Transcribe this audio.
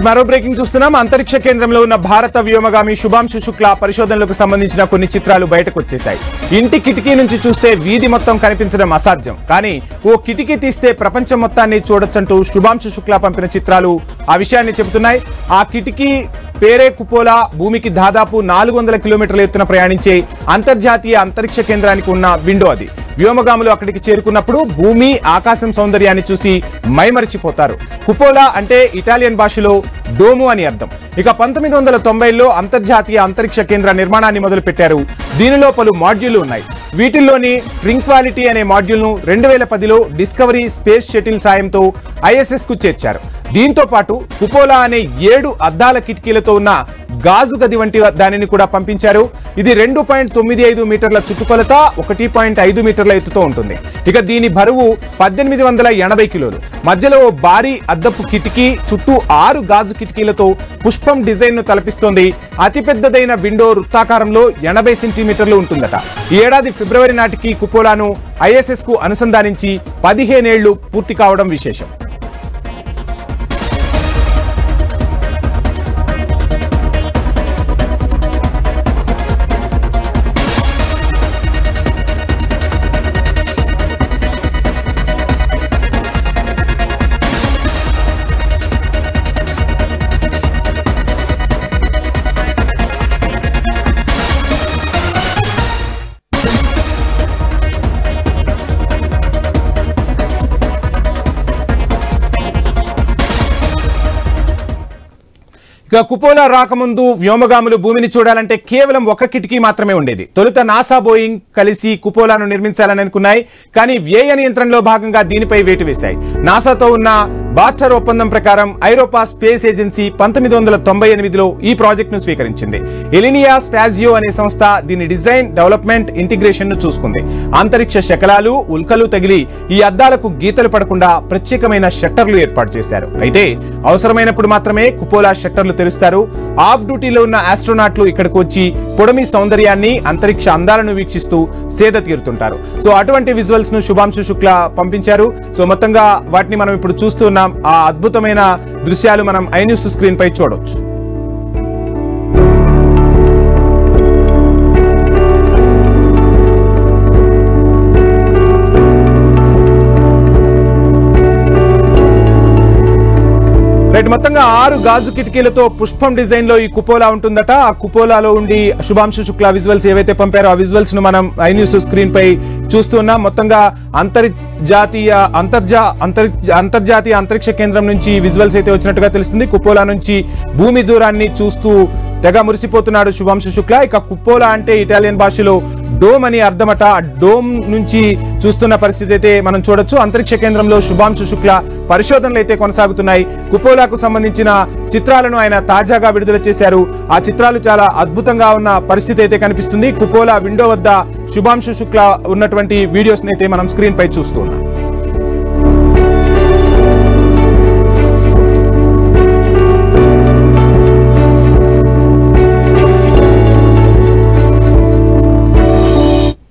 మరో బ్రేకింగ్ చూస్తున్నాం. అంతరిక్ష కేంద్రంలో ఉన్న భారత వ్యోమగామి శుభాంశు శుక్లా పరిశోధనలకు సంబంధించిన కొన్ని చిత్రాలు బయటకు వచ్చేశాయి. ఇంటి కిటికీ నుంచి చూస్తే వీధి మొత్తం కనిపించడం అసాధ్యం, కానీ ఓ కిటికీ తీస్తే ప్రపంచం మొత్తాన్ని చూడొచ్చంటూ శుభాంశు శుక్లా పంపిన చిత్రాలు ఆ విషయాన్ని చెబుతున్నాయి. ఆ కిటికీ పేరే కుపోలా. భూమికి దాదాపు 400 కిలోమీటర్ల ఎత్తున ప్రయాణించే అంతర్జాతీయ అంతరిక్ష కేంద్రానికి ఉన్న విండో అది. వ్యోమగాములు అక్కడికి చేరుకున్నప్పుడు భూమి ఆకాశం సౌందర్యాన్ని చూసి మైమరిచిపోతారు. కుపోలా అంటే ఇటాలియన్ భాషలో డోము అని అర్థం. ఇక 1990లో అంతర్జాతీయ అంతరిక్ష కేంద్ర నిర్మాణాన్ని మొదలుపెట్టారు. దీనిలో పలు మాడ్యూళ్లు ఉన్నాయి. వీటిల్లోని ట్రింక్వాలిటీ అనే మాడ్యూల్ను 2010లో డిస్కవరీ స్పేస్ షటిల్ సాయంతో ISS కు చేర్చారు. దీంతో పాటు కుపోలా అనే 7 అద్దాల కిటికీలతో ఉన్న గాజు గది వంటి దానిని కూడా పంపించారు. ఇది 2.95 మీటర్ల చుట్టుకొలత, 1.5 మీటర్ల ఎత్తుతో ఉంటుంది. ఇక దీని బరువు 1880 కిలోలు. మధ్యలో భారీ అద్దపు కిటికీ, చుట్టూ 6 గాజు కిటికీలతో పుష్పం డిజైన్ ను తలపిస్తోంది. అతిపెద్దదైన విండో వృత్తాకారంలో 80 సెంటీమీటర్లు ఉంటుందట. ఈ ఏడాది ఫిబ్రవరి నాటికి కుపోలాను ISS కు అనుసంధానించి 15 ఏళ్లు పూర్తి కావడం విశేషం. ఇక కుపోలా రాకముందు వ్యోమగాములు భూమిని చూడాలంటే కేవలం ఒక కిటికీ మాత్రమే ఉండేది. తొలుత నాసా, బోయింగ్ కలిసి కుపోలాను నిర్మించాలని అనుకున్నాయి, కానీ వ్యయ నియంత్రణలో భాగంగా దీనిపై వేటు వేశాయి. నాసాతో ఉన్న బార్టర్ ఒప్పందం ప్రకారం ఐరోపా స్పేస్ ఏజెన్సీ 1998లో ఈ ప్రాజెక్ట్ ను స్వీకరించింది. ఎలినియా స్పాజియో అనే సంస్థ దీని డిజైన్, డెవలప్మెంట్, ఇంటిగ్రేషన్ ను చూసుకుంది. అంతరిక్ష శకలాలు, ఉల్కలు తగిలి ఈ అద్దాలకు గీతలు పడకుండా ప్రత్యేకమైన షట్టర్లు ఏర్పాటు చేశారు. అయితే అవసరమైనప్పుడు మాత్రమే కుపోలా షట్టర్లు తెరుస్తారు. ఆఫ్ డ్యూటీలో ఉన్న ఆస్ట్రోనాట్లు ఇక్కడికి వచ్చి పొడమి సౌందర్యాన్ని, అంతరిక్ష అందాలను వీక్షిస్తూ సేద తీరుతుంటారు. సో అటువంటి విజువల్స్ ను శుభాంశు శుక్లా పంపించారు. సో మొత్తంగా వాటిని మనం ఇప్పుడు చూస్తున్నాం. ఆ అద్భుతమైన దృశ్యాలు మనం iNews స్క్రీన్ పై చూడొచ్చు. మొత్తంగా 6 గాజు కిటికీలతో పుష్పం డిజైన్ లో ఈ కుపోలా ఉంటుందట. ఆ కుపోలాలో ఉండి శుభాంశు శుక్లా విజువల్స్ ఏవైతే పంపారో ఆ విజువల్స్ ను మనం iNews స్క్రీన్ పై చూస్తున్నాం. మొత్తంగా అంతర్జాతీయ అంతరిక్ష కేంద్రం నుంచి విజువల్స్ అయితే వచ్చినట్టుగా తెలుస్తుంది. కుపోలా నుంచి భూమి దూరాన్ని చూస్తూ తెగ మురిసిపోతున్నాడు శుభాంశు శుక్లా. ఇక కుపోలా అంటే ఇటాలియన్ భాషలో డోమ్ అని అర్థమట. డోమ్ నుంచి చూస్తున్న పరిస్థితి అయితే మనం చూడొచ్చు. అంతరిక్ష కేంద్రంలో శుభాంశు శుక్లా పరిశోధనలు అయితే కొనసాగుతున్నాయి. కుపోలాకు సంబంధించిన చిత్రాలను ఆయన తాజాగా విడుదల చేశారు. ఆ చిత్రాలు చాలా అద్భుతంగా ఉన్న పరిస్థితి అయితే కనిపిస్తుంది. కుపోలా విండో వద్ద శుభాంశు శుక్లా ఉన్నటువంటి వీడియోస్ అయితే మనం స్క్రీన్ పై చూస్తున్నాం.